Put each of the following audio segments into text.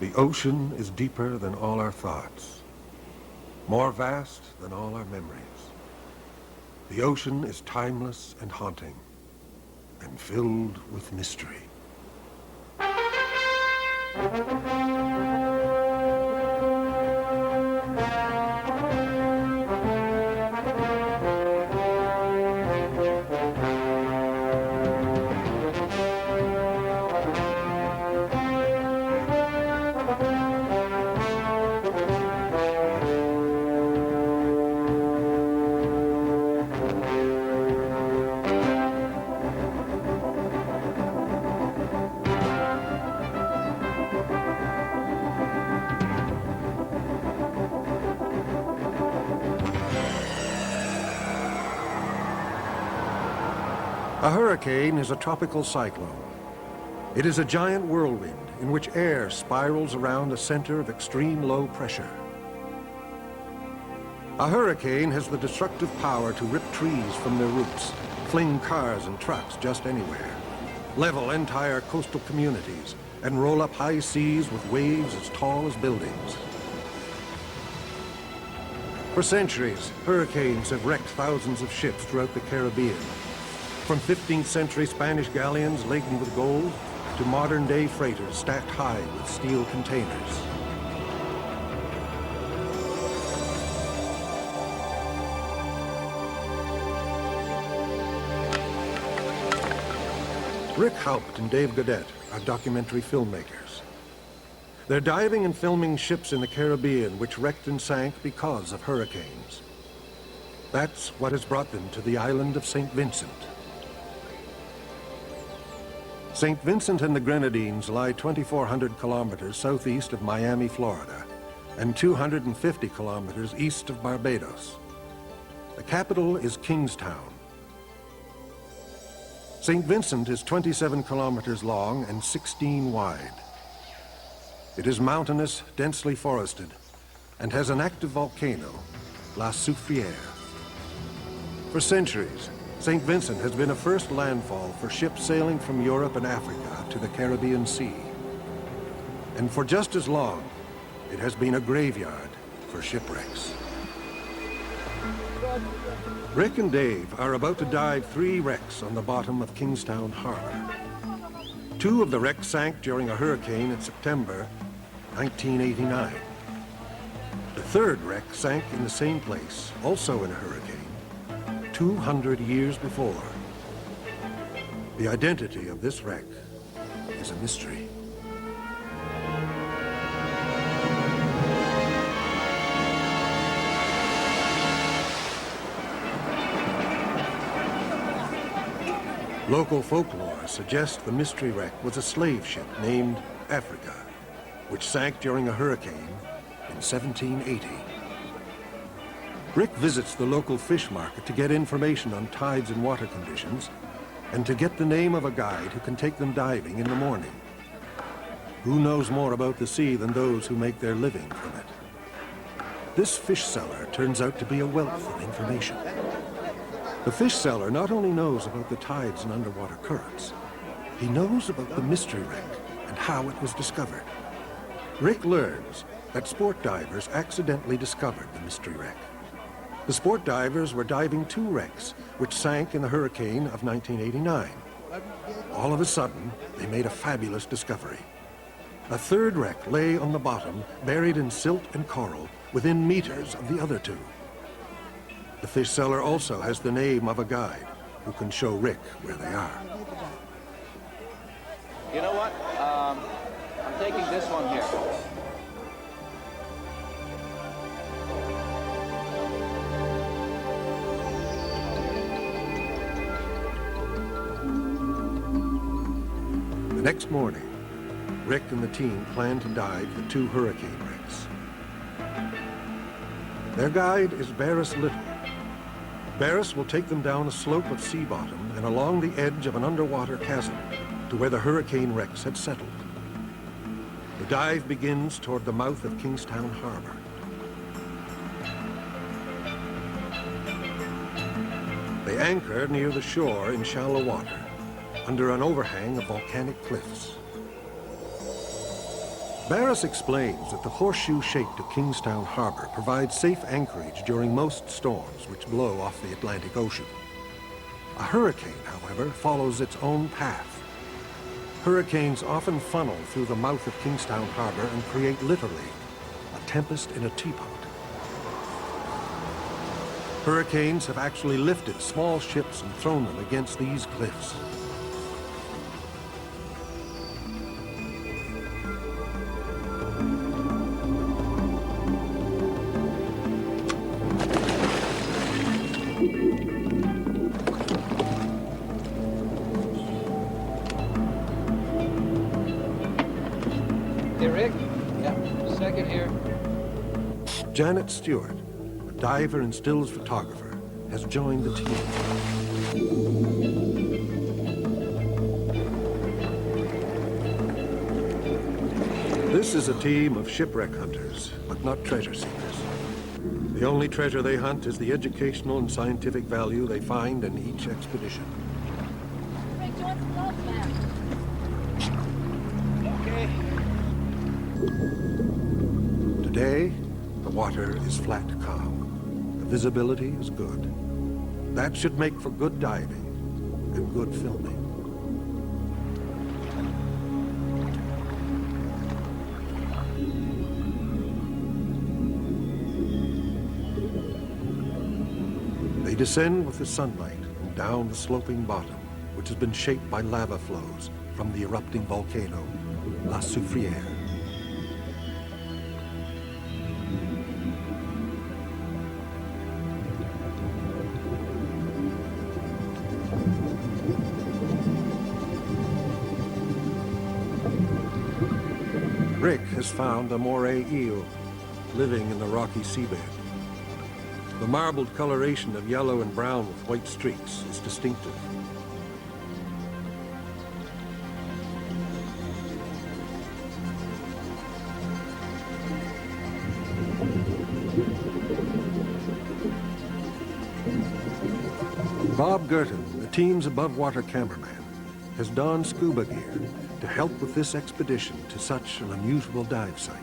The ocean is deeper than all our thoughts, more vast than all our memories. The ocean is timeless and haunting, and filled with mystery. A hurricane is a tropical cyclone. It is a giant whirlwind in which air spirals around a center of extreme low pressure. A hurricane has the destructive power to rip trees from their roots, fling cars and trucks just anywhere, level entire coastal communities, and roll up high seas with waves as tall as buildings. For centuries, hurricanes have wrecked thousands of ships throughout the Caribbean, from 15th century Spanish galleons laden with gold to modern-day freighters stacked high with steel containers. Rick Haupt and Dave Godet are documentary filmmakers. They're diving and filming ships in the Caribbean which wrecked and sank because of hurricanes. That's what has brought them to the island of St. Vincent. St. Vincent and the Grenadines lie 2,400 kilometers southeast of Miami, Florida, and 250 kilometers east of Barbados. The capital is Kingstown. St. Vincent is 27 kilometers long and 16 wide. It is mountainous, densely forested, and has an active volcano, La Soufrière. For centuries, St. Vincent has been a first landfall for ships sailing from Europe and Africa to the Caribbean Sea. And for just as long, it has been a graveyard for shipwrecks. Rick and Dave are about to dive 3 wrecks on the bottom of Kingstown Harbor. 2 of the wrecks sank during a hurricane in September 1989. The 3rd wreck sank in the same place, also in a hurricane, 200 years before. The identity of this wreck is a mystery. Local folklore suggests the mystery wreck was a slave ship named Africa, which sank during a hurricane in 1780. Rick visits the local fish market to get information on tides and water conditions, and to get the name of a guide who can take them diving in the morning. Who knows more about the sea than those who make their living from it? This fish seller turns out to be a wealth of information. The fish seller not only knows about the tides and underwater currents, he knows about the mystery wreck and how it was discovered. Rick learns that sport divers accidentally discovered the mystery wreck. The sport divers were diving 2 wrecks, which sank in the hurricane of 1989. All of a sudden, they made a fabulous discovery. A 3rd wreck lay on the bottom, buried in silt and coral, within meters of the other 2. The fish seller also has the name of a guide who can show Rick where they are. You know what? I'm taking this one here. The next morning, Rick and the team plan to dive the 2 hurricane wrecks. Their guide is Barris Little. Barris will take them down a slope of sea bottom and along the edge of an underwater chasm to where the hurricane wrecks had settled. The dive begins toward the mouth of Kingstown Harbor. They anchor near the shore in shallow water, under an overhang of volcanic cliffs. Barris explains that the horseshoe shape to Kingstown Harbor provides safe anchorage during most storms which blow off the Atlantic Ocean. A hurricane, however, follows its own path. Hurricanes often funnel through the mouth of Kingstown Harbor and create literally a tempest in a teapot. Hurricanes have actually lifted small ships and thrown them against these cliffs. Hey, Rick? Yeah, second here. Janet Stewart, a diver and stills photographer, has joined the team. This is a team of shipwreck hunters, but not treasure seekers. The only treasure they hunt is the educational and scientific value they find in each expedition. Rick, do you want some gloves, man? Okay. Today, the water is flat calm. The visibility is good. That should make for good diving and good filming. They descend with the sunlight and down the sloping bottom, which has been shaped by lava flows from the erupting volcano, La Soufrière. Rick has found a moray eel living in the rocky seabed. The marbled coloration of yellow and brown with white streaks is distinctive. Bob Gerton, the team's above-water cameraman, has donned scuba gear to help with this expedition to such an unusual dive site.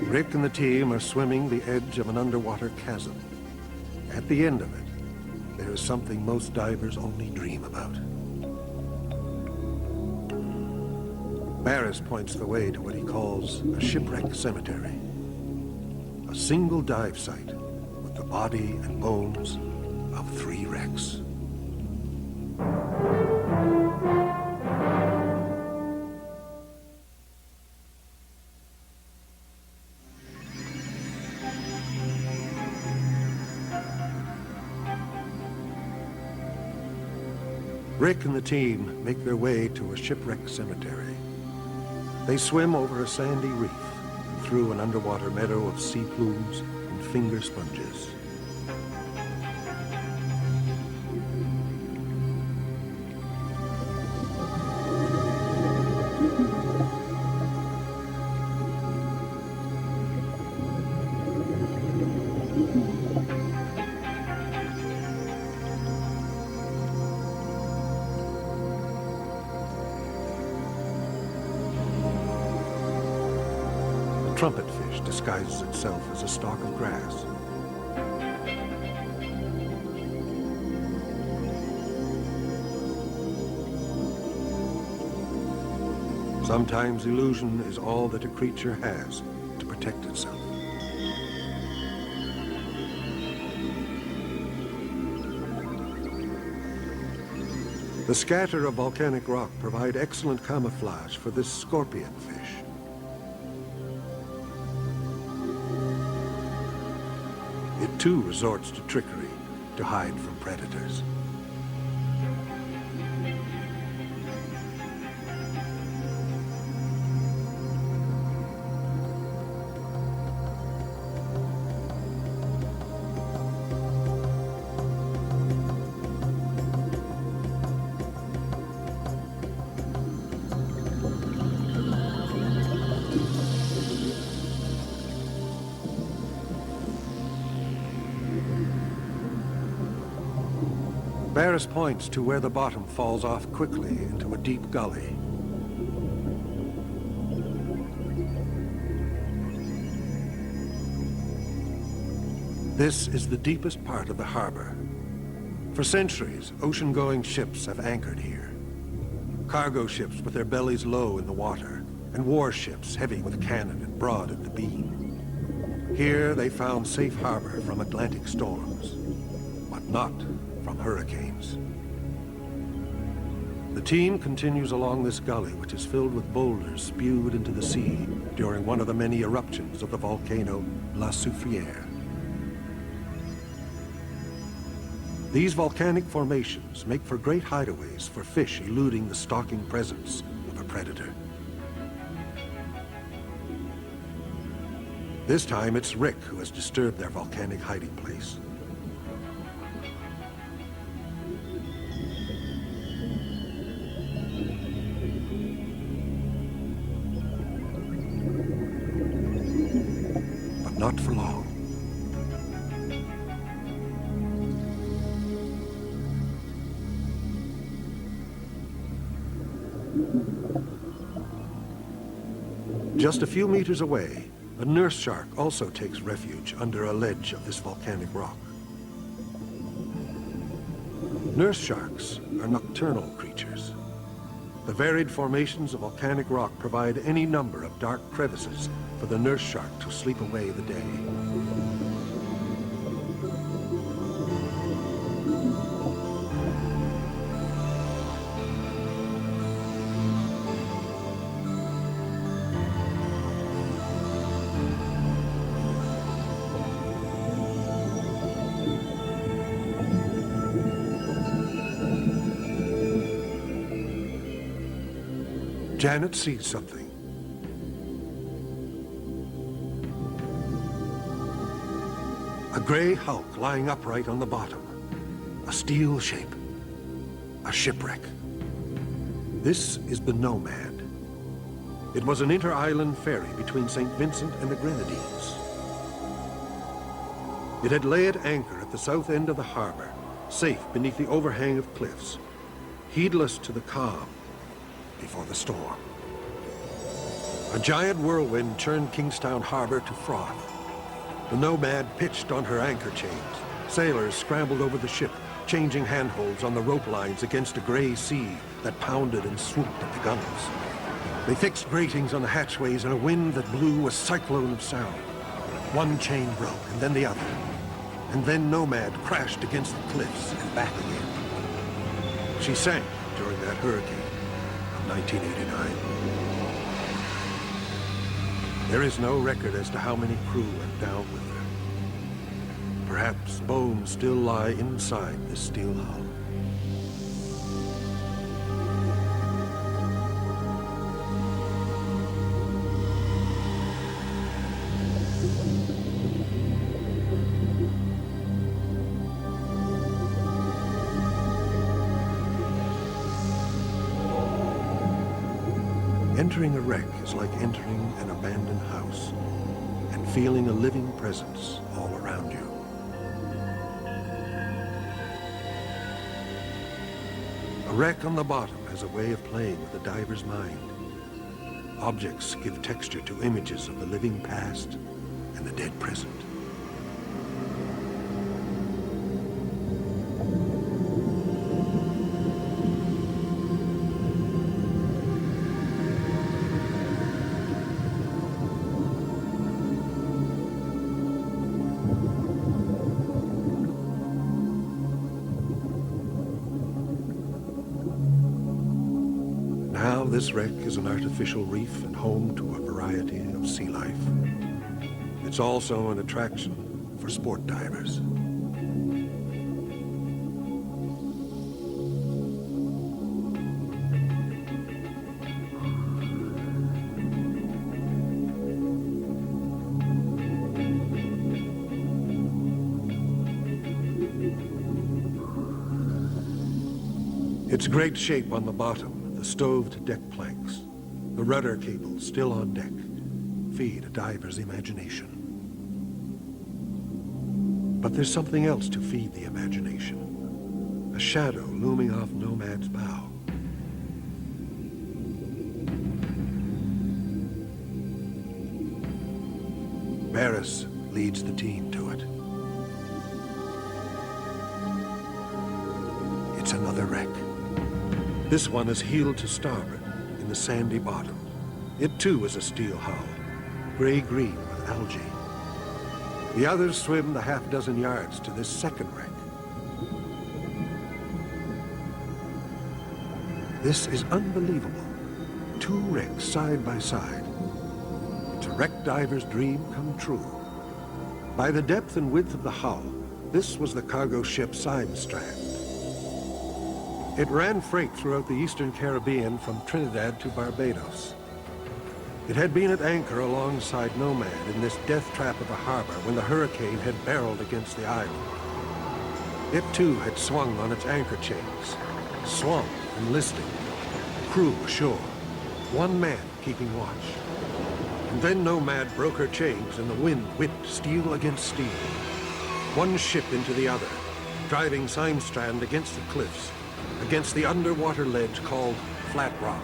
Rick and the team are swimming the edge of an underwater chasm. At the end of it, there is something most divers only dream about. Barris points the way to what he calls a shipwreck cemetery. A single dive site with the body and bones of 3 wrecks. Rick and the team make their way to a shipwreck cemetery. They swim over a sandy reef and through an underwater meadow of sea plumes and finger sponges. Trumpetfish disguises itself as a stalk of grass. Sometimes illusion is all that a creature has to protect itself. The scatter of volcanic rock provide excellent camouflage for this scorpion fish. It too resorts to trickery to hide from predators. Barris points to where the bottom falls off quickly into a deep gully. This is the deepest part of the harbor. For centuries, ocean-going ships have anchored here. Cargo ships with their bellies low in the water, and warships heavy with cannon and broad at the beam. Here they found safe harbor from Atlantic storms, but not from hurricanes. The team continues along this gully, which is filled with boulders spewed into the sea during one of the many eruptions of the volcano La Soufrière. These volcanic formations make for great hideaways for fish eluding the stalking presence of a predator. This time it's Rick who has disturbed their volcanic hiding place. But not for long. Just a few meters away, a nurse shark also takes refuge under a ledge of this volcanic rock. Nurse sharks are nocturnal creatures. The varied formations of volcanic rock provide any number of dark crevices for the nurse shark to sleep away the day. Janet sees something. A gray hulk lying upright on the bottom. A steel shape. A shipwreck. This is the Nomad. It was an inter-island ferry between St. Vincent and the Grenadines. It had lay at anchor at the south end of the harbor, safe beneath the overhang of cliffs, heedless to the calm before the storm. A giant whirlwind turned Kingstown harbor to froth. The Nomad pitched on her anchor chains. Sailors scrambled over the ship, changing handholds on the rope lines against a gray sea that pounded and swooped at the guns. They fixed gratings on the hatchways in a wind that blew a cyclone of sound. One chain broke, and then the other. And then Nomad crashed against the cliffs and back again. She sank during that hurricane. 1989. There is no record as to how many crew went down with her. Perhaps bones still lie inside this steel hull. Entering a wreck is like entering an abandoned house and feeling a living presence all around you. A wreck on the bottom has a way of playing with the diver's mind. Objects give texture to images of the living past and the dead present. This wreck is an artificial reef and home to a variety of sea life. It's also an attraction for sport divers. Its great shape on the bottom, stoved deck planks, the rudder cables still on deck, feed a diver's imagination. But there's something else to feed the imagination. A shadow looming off Nomad's bow. Barris leads the team to it. It's another wreck. This one is heeled to starboard in the sandy bottom. It too is a steel hull, gray-green with algae. The others swim the half-dozen yards to this second wreck. This is unbelievable. Two wrecks side by side. It's a wreck diver's dream come true. By the depth and width of the hull, this was the cargo ship Kingstown. It ran freight throughout the eastern Caribbean from Trinidad to Barbados. It had been at anchor alongside Nomad in this death trap of a harbor when the hurricane had barreled against the island. It too had swung on its anchor chains, swamped and listing, crew ashore, one man keeping watch. And then Nomad broke her chains and the wind whipped steel against steel, one ship into the other, driving Kingstown against the cliffs, against the underwater ledge called Flat Rock.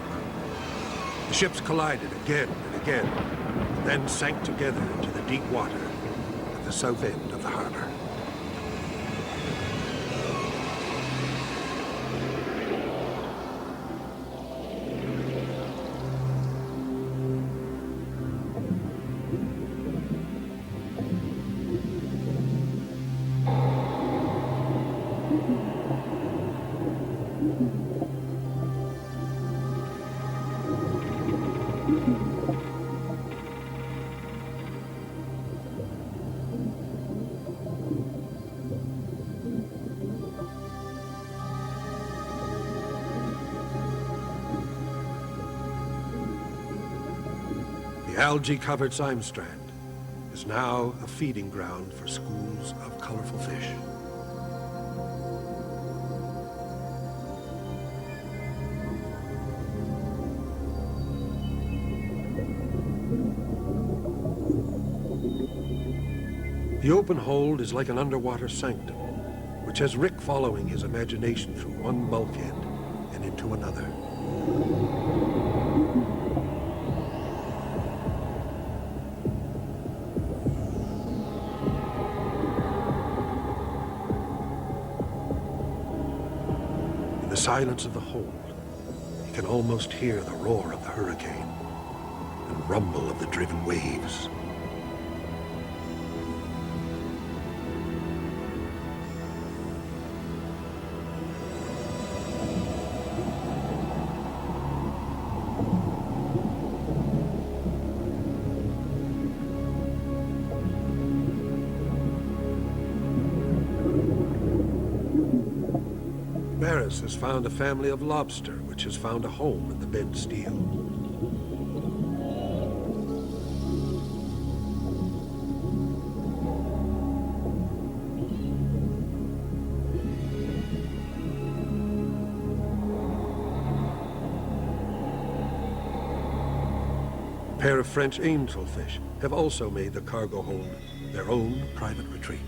The ships collided again and again, and then sank together into the deep water at the south end of the harbor. The algae-covered Kingstown is now a feeding ground for schools of colorful fish. The open hold is like an underwater sanctum, which has Rick following his imagination through one bulkhead and into another. In the silence of the hold, you can almost hear the roar of the hurricane and rumble of the driven waves. Barris has found a family of lobster, which has found a home in the bent steel. A pair of French angelfish have also made the cargo hold their own private retreat.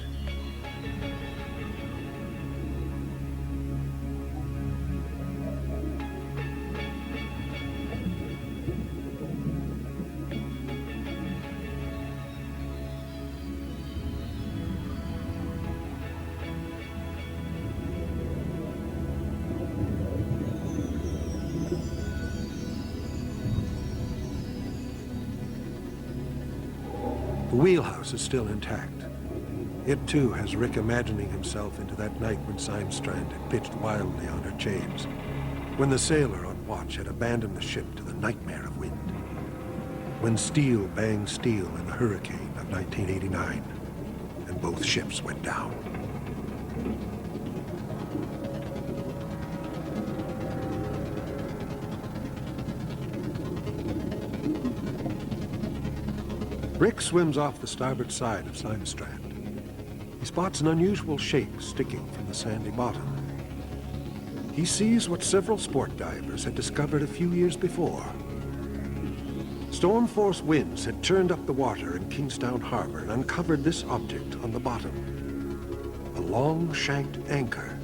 The wheelhouse is still intact. It too has Rick imagining himself into that night when Kingstown had pitched wildly on her chains, when the sailor on watch had abandoned the ship to the nightmare of wind, when steel banged steel in the hurricane of 1989, and both ships went down. Rick swims off the starboard side of Kingstown. He spots an unusual shape sticking from the sandy bottom. He sees what several sport divers had discovered a few years before. Storm-force winds had turned up the water in Kingstown Harbor and uncovered this object on the bottom. A long-shanked anchor.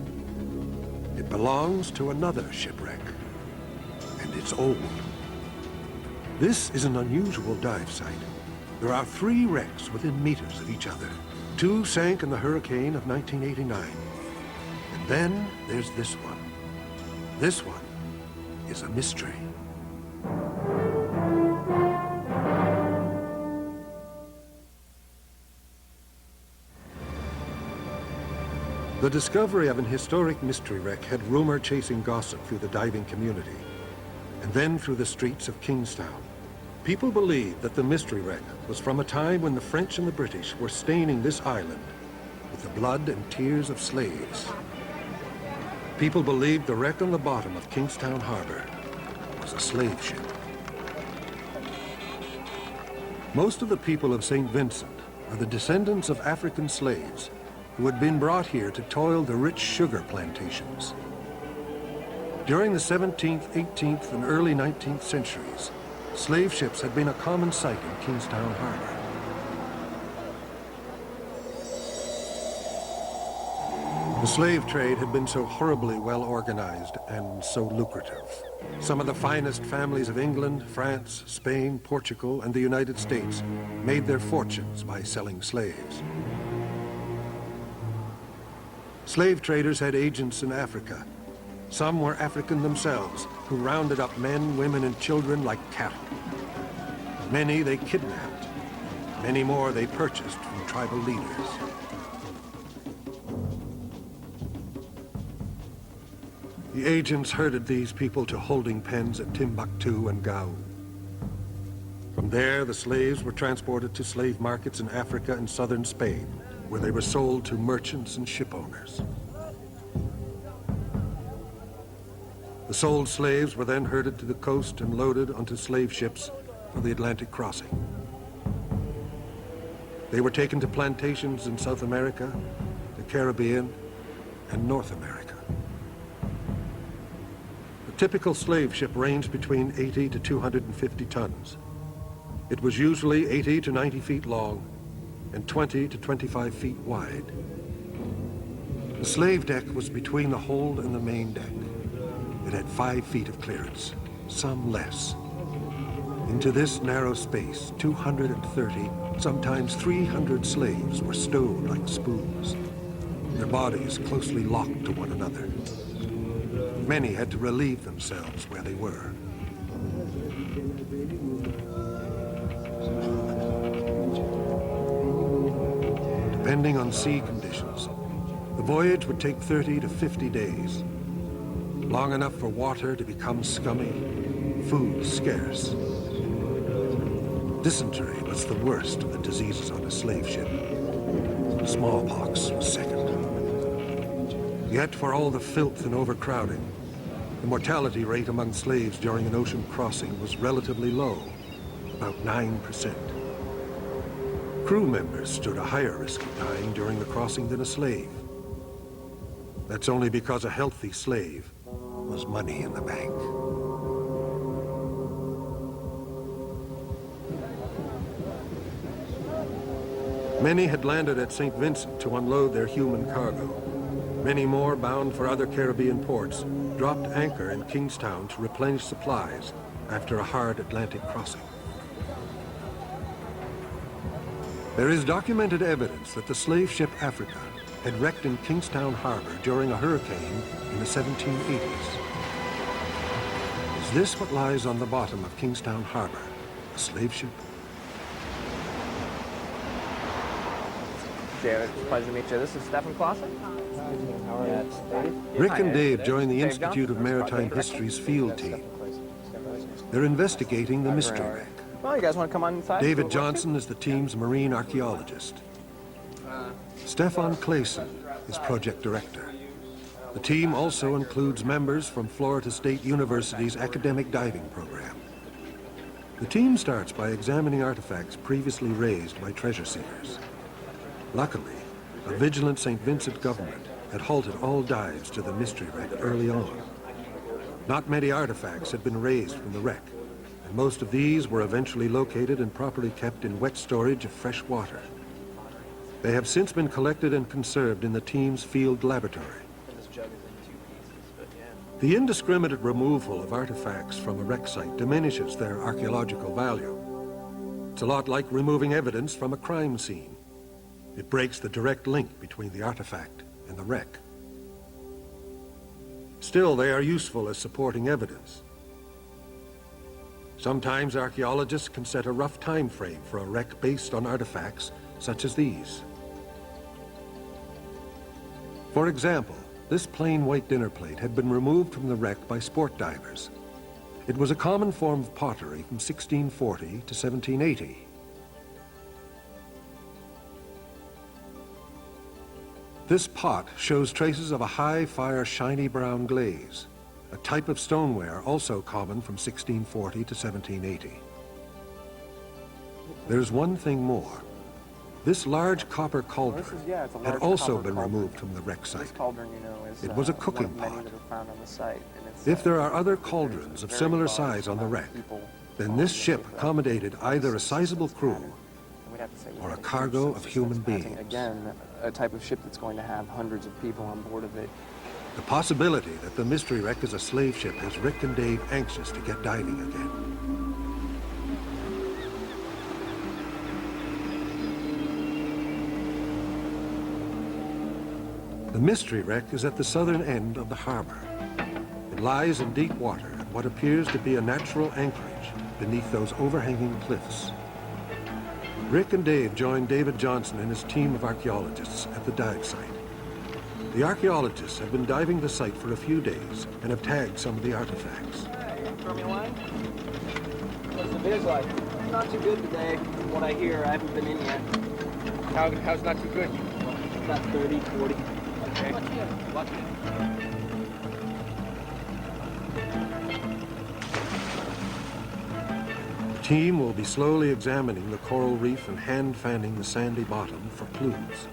It belongs to another shipwreck, and it's old. This is an unusual dive site. There are 3 wrecks within meters of each other. 2 sank in the hurricane of 1989, and Then there's this one. This one is a mystery. The discovery of an historic mystery wreck had rumor chasing gossip through the diving community, and then through the streets of Kingstown. People believed that the mystery wreck was from a time when the French and the British were staining this island with the blood and tears of slaves. People believed the wreck on the bottom of Kingstown Harbor was a slave ship. Most of the people of St. Vincent are the descendants of African slaves who had been brought here to toil the rich sugar plantations. During the 17th, 18th, and early 19th centuries, slave ships had been a common sight in Kingstown Harbor. The slave trade had been so horribly well organized and so lucrative. Some of the finest families of England, France, Spain, Portugal, and the United States made their fortunes by selling slaves. Slave traders had agents in Africa. Some were African themselves, who rounded up men, women, and children like cattle. Many they kidnapped. Many more they purchased from tribal leaders. The agents herded these people to holding pens at Timbuktu and Gao. From there, the slaves were transported to slave markets in Africa and southern Spain, where they were sold to merchants and ship owners. The sold slaves were then herded to the coast and loaded onto slave ships for the Atlantic crossing. They were taken to plantations in South America, the Caribbean, and North America. A typical slave ship ranged between 80 to 250 tons. It was usually 80 to 90 feet long and 20 to 25 feet wide. The slave deck was between the hold and the main deck. It had 5 feet of clearance, some less. Into this narrow space, 230, sometimes 300 slaves were stowed like spoons, their bodies closely locked to one another. Many had to relieve themselves where they were. Depending on sea conditions, the voyage would take 30 to 50 days, long enough for water to become scummy, food scarce. Dysentery was the worst of the diseases on a slave ship. Smallpox was second. Yet for all the filth and overcrowding, the mortality rate among slaves during an ocean crossing was relatively low, about 9%. Crew members stood a higher risk of dying during the crossing than a slave. That's only because a healthy slave was money in the bank. Many had landed at St. Vincent to unload their human cargo. Many more, bound for other Caribbean ports, dropped anchor in Kingstown to replenish supplies after a hard Atlantic crossing. There is documented evidence that the slave ship Africa had wrecked in Kingstown Harbor during a hurricane in the 1780s. Is this what lies on the bottom of Kingstown Harbor, a slave ship? David, it's a pleasure to meet you. This is Stephen Clausen. Rick and Dave joined the Institute of Maritime History's field team. They're investigating the mystery wreck. Well, you guys want to come on inside? David Johnson is the team's marine archaeologist. Stefan Clayson is project director. The team also includes members from Florida State University's academic diving program. The team starts by examining artifacts previously raised by treasure seekers. Luckily, a vigilant St. Vincent government had halted all dives to the mystery wreck early on. Not many artifacts had been raised from the wreck, and most of these were eventually located and properly kept in wet storage of fresh water. They have since been collected and conserved in the team's field laboratory. The indiscriminate removal of artifacts from a wreck site diminishes their archaeological value. It's a lot like removing evidence from a crime scene. It breaks the direct link between the artifact and the wreck. Still, they are useful as supporting evidence. Sometimes archaeologists can set a rough time frame for a wreck based on artifacts such as these. For example, this plain white dinner plate had been removed from the wreck by sport divers. It was a common form of pottery from 1640 to 1780. This pot shows traces of a high-fire shiny brown glaze, a type of stoneware also common from 1640 to 1780. There's one thing more. This large copper cauldron had also been removed from the wreck site. It was a cooking pot. If there are other cauldrons of similar size on the wreck, then this ship accommodated either a sizable crew or a cargo of human beings. Again, a type of ship that's going to have hundreds of people on board of it. The possibility that the mystery wreck is a slave ship has Rick and Dave anxious to get diving again. The mystery wreck is at the southern end of the harbor. It lies in deep water at what appears to be a natural anchorage beneath those overhanging cliffs. Rick and Dave joined David Johnson and his team of archaeologists at the dive site. The archaeologists have been diving the site for a few days and have tagged some of the artifacts. Hey, throw me a line? What's the viz like? Not too good today, from what I hear. I haven't been in yet. How's not too good? About 30, 40. Okay. Watch it. The team will be slowly examining the coral reef and hand-fanning the sandy bottom for clues.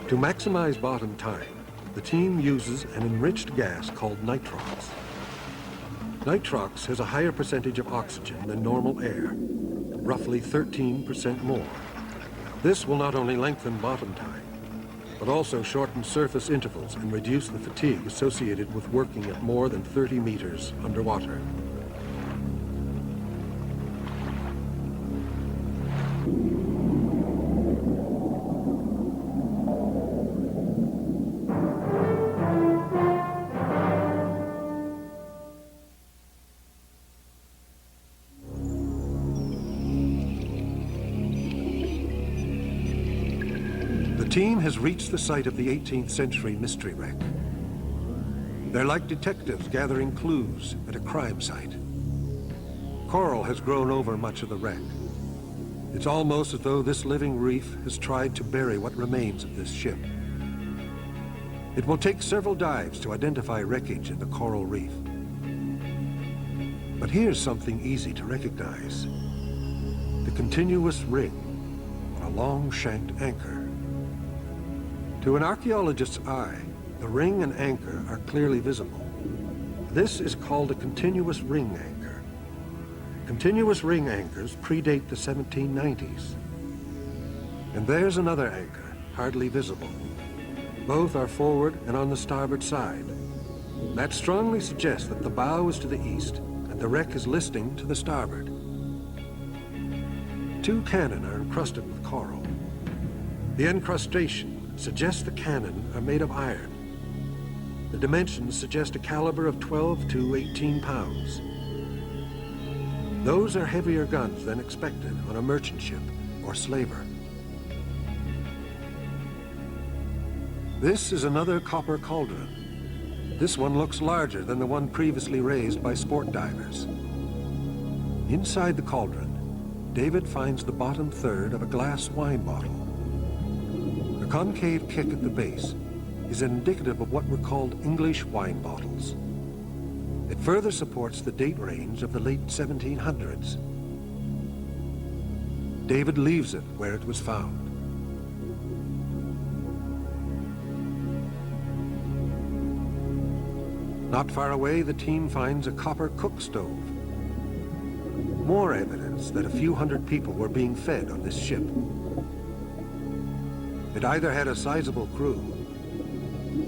To maximize bottom time, the team uses an enriched gas called nitrox. Nitrox has a higher percentage of oxygen than normal air, roughly 13% more. This will not only lengthen bottom time, but also shorten surface intervals and reduce the fatigue associated with working at more than 30 meters underwater. The team has reached the site of the 18th century mystery wreck. They're like detectives gathering clues at a crime site. Coral has grown over much of the wreck. It's almost as though this living reef has tried to bury what remains of this ship. It will take several dives to identify wreckage in the coral reef. But here's something easy to recognize. The continuous ring on a long-shanked anchor. To an archaeologist's eye, the ring and anchor are clearly visible. This is called a continuous ring anchor. Continuous ring anchors predate the 1790s. And there's another anchor, hardly visible. Both are forward and on the starboard side. That strongly suggests that the bow is to the east and the wreck is listing to the starboard. Two cannon are encrusted with coral. The encrustation suggests the cannon are made of iron. The dimensions suggest a caliber of 12 to 18 pounds. Those are heavier guns than expected on a merchant ship or slaver. This is another copper cauldron. This one looks larger than the one previously raised by sport divers. Inside the cauldron, David finds the bottom third of a glass wine bottle. The concave kick at the base is indicative of what were called English wine bottles. It further supports the date range of the late 1700s. David leaves it where it was found. Not far away, the team finds a copper cook stove. More evidence that a few hundred people were being fed on this ship. It either had a sizable crew,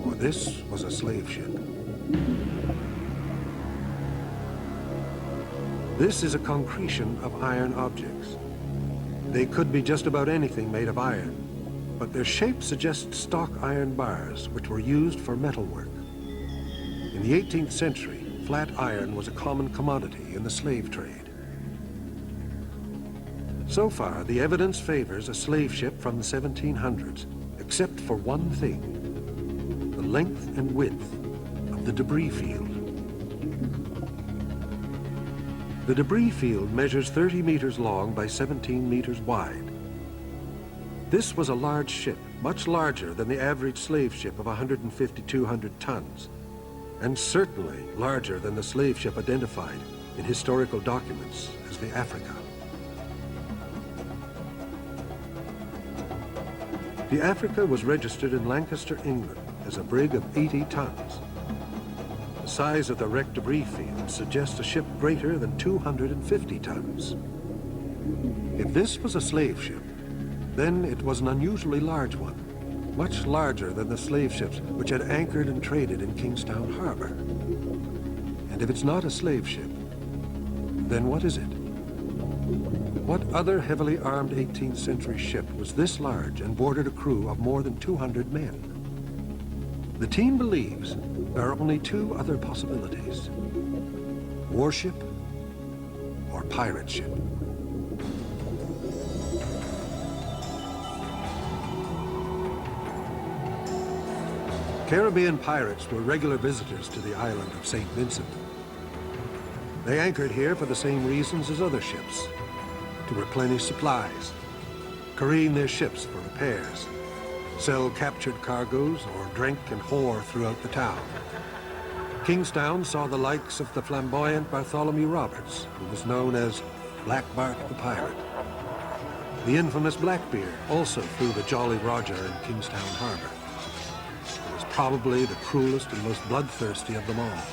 or this was a slave ship. This is a concretion of iron objects. They could be just about anything made of iron, but their shape suggests stock iron bars, which were used for metalwork. In the 18th century, flat iron was a common commodity in the slave trade. So far, the evidence favors a slave ship from the 1700s, except for one thing: the length and width of the debris field. The debris field measures 30 meters long by 17 meters wide. This was a large ship, much larger than the average slave ship of 150-200 tons, and certainly larger than the slave ship identified in historical documents as the Africa. The Africa was registered in Lancaster, England, as a brig of 80 tons. The size of the wrecked debris field suggests a ship greater than 250 tons. If this was a slave ship, then it was an unusually large one, much larger than the slave ships which had anchored and traded in Kingstown harbor. And if it's not a slave ship, then what is it? What other heavily armed 18th century ship was this large and boarded a crew of more than 200 men? The team believes there are only two other possibilities: warship or pirate ship. Caribbean pirates were regular visitors to the island of St. Vincent. They anchored here for the same reasons as other ships: to replenish supplies, careen their ships for repairs, sell captured cargoes, or drink and whore throughout the town. Kingstown saw the likes of the flamboyant Bartholomew Roberts, who was known as Black Bart the Pirate. The infamous Blackbeard also flew the Jolly Roger in Kingstown harbor. It was probably the cruelest and most bloodthirsty of them all.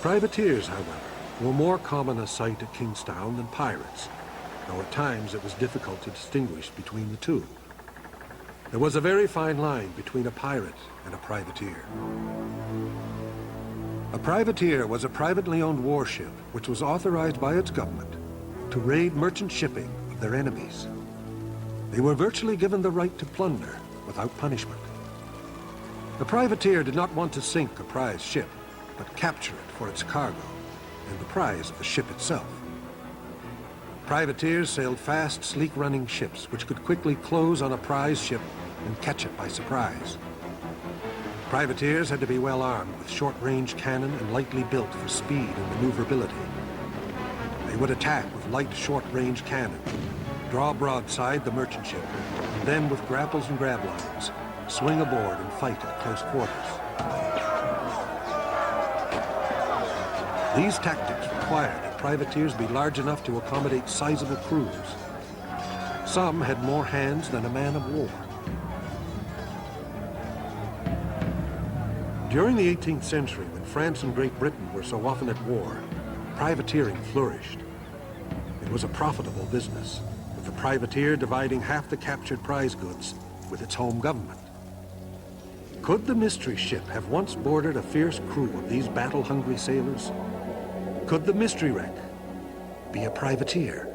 Privateers, however, were more common a sight at Kingstown than pirates, though at times it was difficult to distinguish between the two. There was a very fine line between a pirate and a privateer. A privateer was a privately owned warship which was authorized by its government to raid merchant shipping of their enemies. They were virtually given the right to plunder without punishment. The privateer did not want to sink a prize ship, but capture it for its cargo and the prize of the ship itself. Privateers sailed fast, sleek-running ships which could quickly close on a prize ship and catch it by surprise. Privateers had to be well armed with short-range cannon and lightly built for speed and maneuverability. They would attack with light, short-range cannon, draw broadside the merchant ship, and then with grapples and grab lines, swing aboard and fight at close quarters. These tactics required that privateers be large enough to accommodate sizable crews. Some had more hands than a man of war. During the 18th century, when France and Great Britain were so often at war, privateering flourished. It was a profitable business, with the privateer dividing half the captured prize goods with its home government. Could the mystery ship have once boarded a fierce crew of these battle-hungry sailors? Could the mystery wreck be a privateer?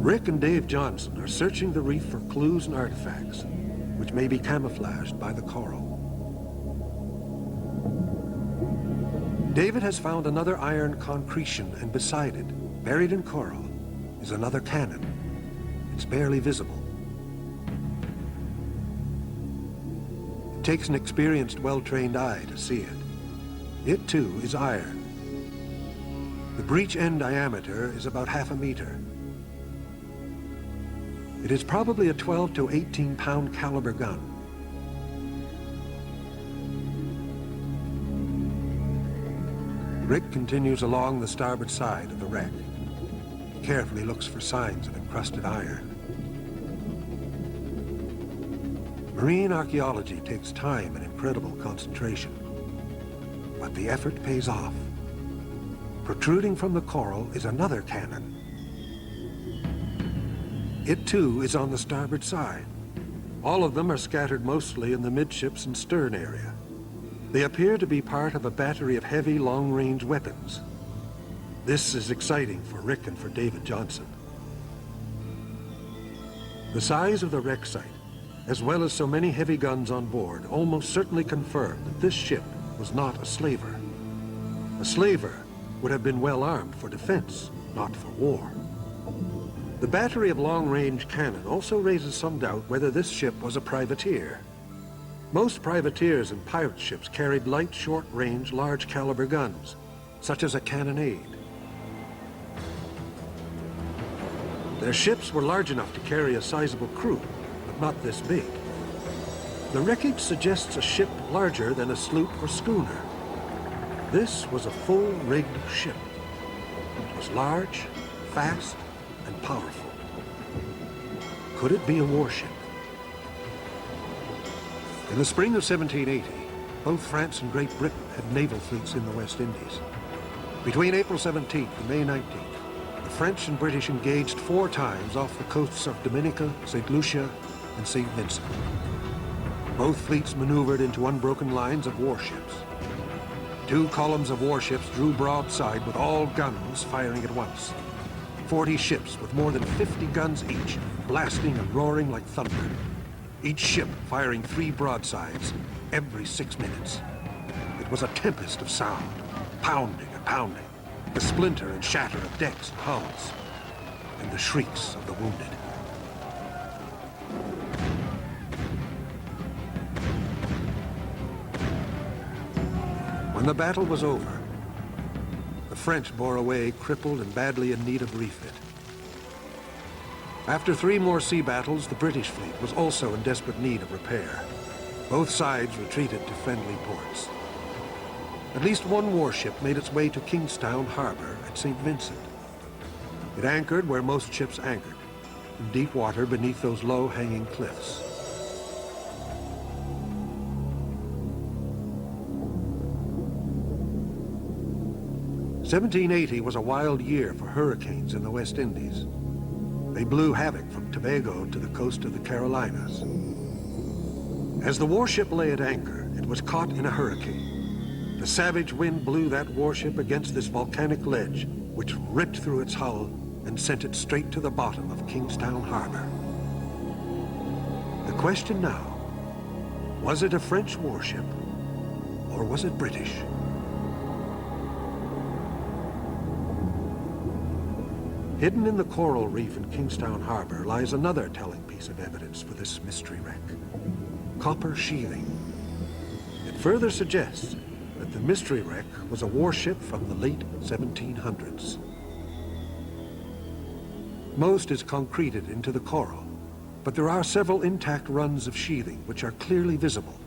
Rick and Dave Johnson are searching the reef for clues and artifacts, which may be camouflaged by the coral. David has found another iron concretion, and beside it, buried in coral, is another cannon. It's barely visible. It takes an experienced, well-trained eye to see it. It, too, is iron. The breech end diameter is about half a meter. It is probably a 12 to 18 pound caliber gun. Rick continues along the starboard side of the wreck. He carefully looks for signs of encrusted iron. Marine archaeology takes time and incredible concentration, but the effort pays off. Protruding from the coral is another cannon. It too is on the starboard side. All of them are scattered mostly in the midships and stern area. They appear to be part of a battery of heavy long-range weapons. This is exciting for Rick and for David Johnson. The size of the wreck site, as well as so many heavy guns on board, almost certainly confirm that this ship was not a slaver. A slaver would have been well armed for defense, not for war. The battery of long-range cannon also raises some doubt whether this ship was a privateer. Most privateers and pirate ships carried light, short-range, large-caliber guns, such as a cannonade. Their ships were large enough to carry a sizable crew, but not this big. The wreckage suggests a ship larger than a sloop or schooner. This was a full-rigged ship. It was large, fast, and powerful. Could it be a warship? In the spring of 1780, both France and Great Britain had naval fleets in the West Indies. Between April 17th and May 19th, the French and British engaged 4 times off the coasts of Dominica, St. Lucia, and St. Vincent. Both fleets maneuvered into unbroken lines of warships. 2 columns of warships drew broadside with all guns firing at once. 40 ships with more than 50 guns each, blasting and roaring like thunder. Each ship firing 3 broadsides every 6 minutes. It was a tempest of sound, pounding and pounding, the splinter and shatter of decks and hulls, and the shrieks of the wounded. When the battle was over, the French bore away crippled and badly in need of refit. After 3 more sea battles, the British fleet was also in desperate need of repair. Both sides retreated to friendly ports. At least 1 warship made its way to Kingstown harbor at St. Vincent. It anchored where most ships anchored, in deep water beneath those low-hanging cliffs. '80 was a wild year for hurricanes in the West Indies. They blew havoc from Tobago to the coast of the Carolinas. As the warship lay at anchor, it was caught in a hurricane. The savage wind blew that warship against this volcanic ledge, which ripped through its hull and sent it straight to the bottom of Kingstown harbor. The question now, was it a French warship, or was it British? Hidden in the coral reef in Kingstown harbor lies another telling piece of evidence for this mystery wreck: copper sheathing. It further suggests that the mystery wreck was a warship from the late 1700s. Most is concreted into the coral, but there are several intact runs of sheathing which are clearly visible.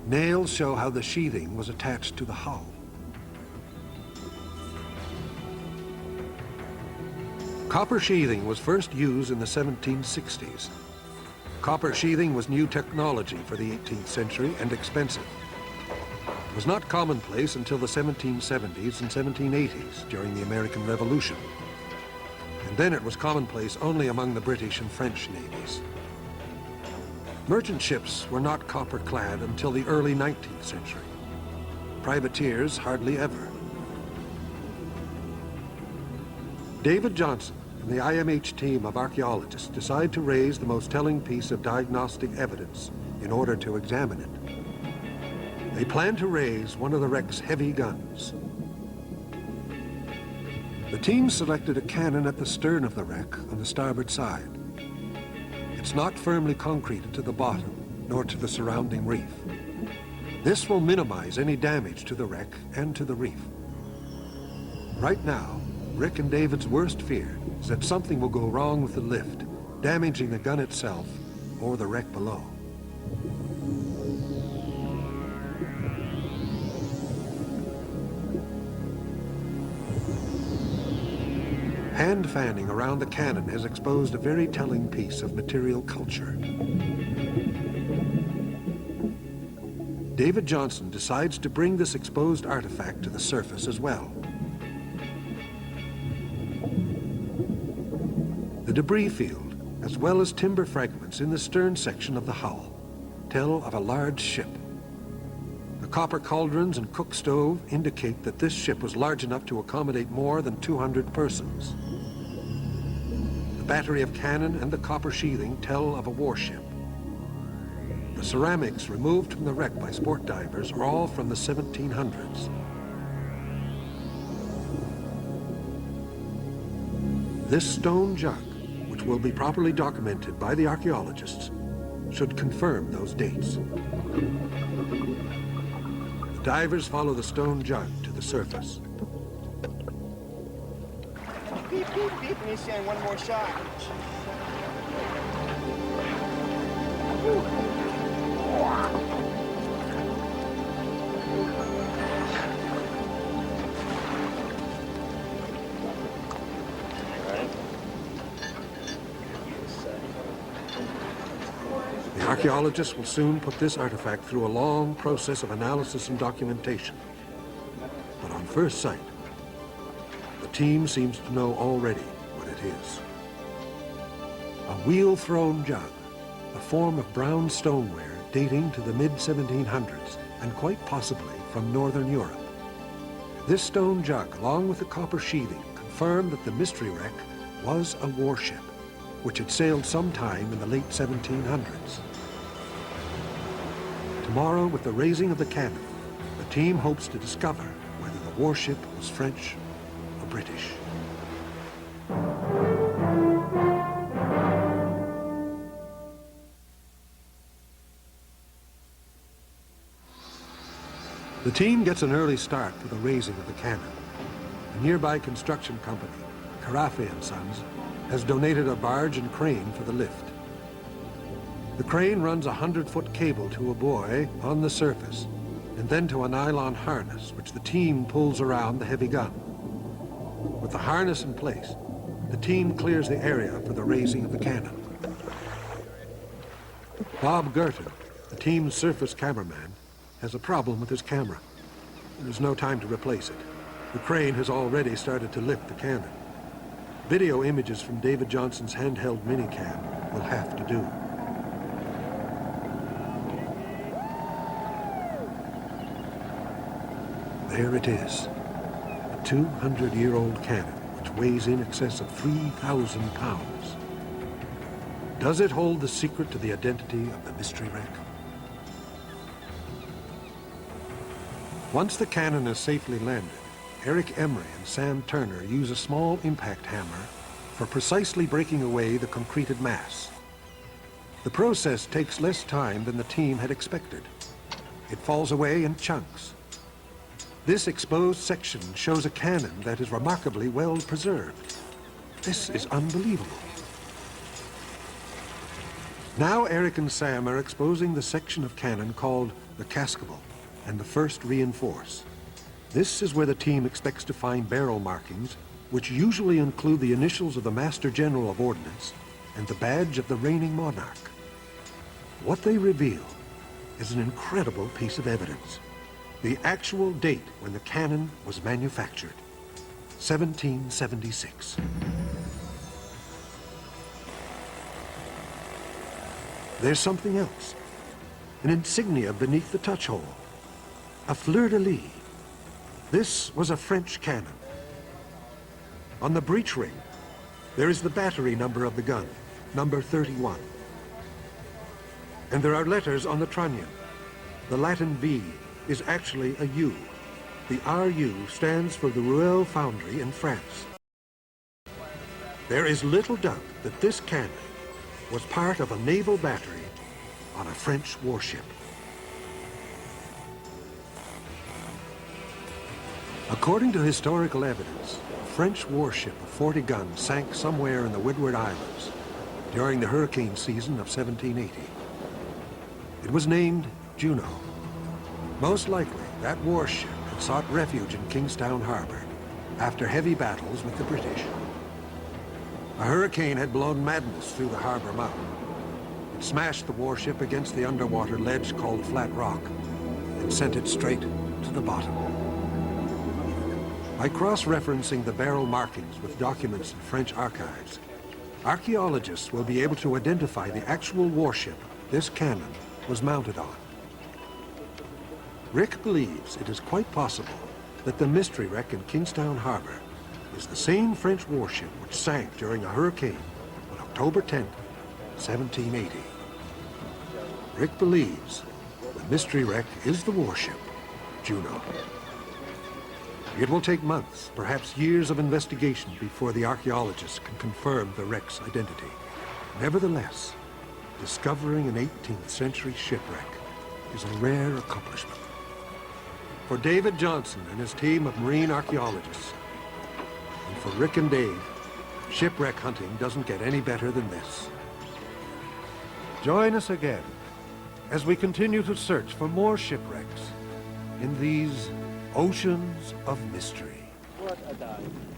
Nails show how the sheathing was attached to the hull. Copper sheathing was first used in the 1760s. Copper sheathing was new technology for the 18th century and expensive. It was not commonplace until the 1770s and 1780s during the American Revolution. And then it was commonplace only among the British and French navies. Merchant ships were not copper-clad until the early 19th century. Privateers hardly ever. David Johnson and the IMH team of archaeologists decide to raise the most telling piece of diagnostic evidence in order to examine it. They plan to raise one of the wreck's heavy guns. The team selected a cannon at the stern of the wreck on the starboard side. It's not firmly concreted to the bottom nor to the surrounding reef. This will minimize any damage to the wreck and to the reef. Right now, Rick and David's worst fear is that something will go wrong with the lift, damaging the gun itself or the wreck below. Hand fanning around the cannon has exposed a very telling piece of material culture. David Johnson decides to bring this exposed artifact to the surface as well. The debris field, as well as timber fragments in the stern section of the hull, tell of a large ship. The copper cauldrons and cook stove indicate that this ship was large enough to accommodate more than 200 persons. The battery of cannon and the copper sheathing tell of a warship. The ceramics removed from the wreck by sport divers are all from the 1700s. This stone jug, which will be properly documented by the archaeologists, should confirm those dates. The divers follow the stone jug to the surface. Beep, beep, beep, and he's saying one more shot. The archaeologists will soon put this artifact through a long process of analysis and documentation. But on first sight, the team seems to know already what it is. A wheel-thrown jug, a form of brown stoneware dating to the mid-1700s and quite possibly from Northern Europe. This stone jug, along with the copper sheathing, confirmed that the mystery wreck was a warship, which had sailed sometime in the late 1700s. Tomorrow, with the raising of the cannon, the team hopes to discover whether the warship was French or British. The team gets an early start for the raising of the cannon. A nearby construction company, Carafe & Sons, has donated a barge and crane for the lift. The crane runs a 100-foot cable to a buoy on the surface, and then to a nylon harness, which the team pulls around the heavy gun. With the harness in place, the team clears the area for the raising of the cannon. Bob Gerton, the team's surface cameraman, has a problem with his camera. There's no time to replace it. The crane has already started to lift the cannon. Video images from David Johnson's handheld minicam will have to do. There it is, a 200-year-old cannon which weighs in excess of 3,000 pounds. Does it hold the secret to the identity of the mystery wreck? Once the cannon is safely landed, Eric Emery and Sam Turner use a small impact hammer for precisely breaking away the concreted mass. The process takes less time than the team had expected. It falls away in chunks. This exposed section shows a cannon that is remarkably well preserved. This is unbelievable. Now Eric and Sam are exposing the section of cannon called the cascable and the first reinforce. This is where the team expects to find barrel markings, which usually include the initials of the Master General of Ordnance and the badge of the reigning monarch. What they reveal is an incredible piece of evidence. The actual date when the cannon was manufactured, 1776. There's something else, an insignia beneath the touch hole, a fleur-de-lis. This was a French cannon. On the breech ring, there is the battery number of the gun, number 31. And there are letters on the trunnion. The Latin V is actually a U. The RU stands for the Ruelle Foundry in France. There is little doubt that this cannon was part of a naval battery on a French warship. According to historical evidence, a French warship of 40 guns sank somewhere in the Windward Islands during the hurricane season of 1780. It was named Juno. Most likely, that warship had sought refuge in Kingstown Harbor after heavy battles with the British. A hurricane had blown madness through the harbor mouth. It smashed the warship against the underwater ledge called Flat Rock and sent it straight to the bottom. By cross-referencing the barrel markings with documents in French archives, Archaeologists will be able to identify the actual warship this cannon was mounted on. Rick believes it is quite possible that the mystery wreck in Kingstown Harbor is the same French warship which sank during a hurricane on October 10th, 1780. Rick believes the mystery wreck is the warship, Juno. It will take months, perhaps years of investigation before the archaeologists can confirm the wreck's identity. Nevertheless, discovering an 18th century shipwreck is a rare accomplishment. For David Johnson and his team of marine archaeologists, and for Rick and Dave, shipwreck hunting doesn't get any better than this. Join us again as we continue to search for more shipwrecks in these oceans of mystery. What a dive.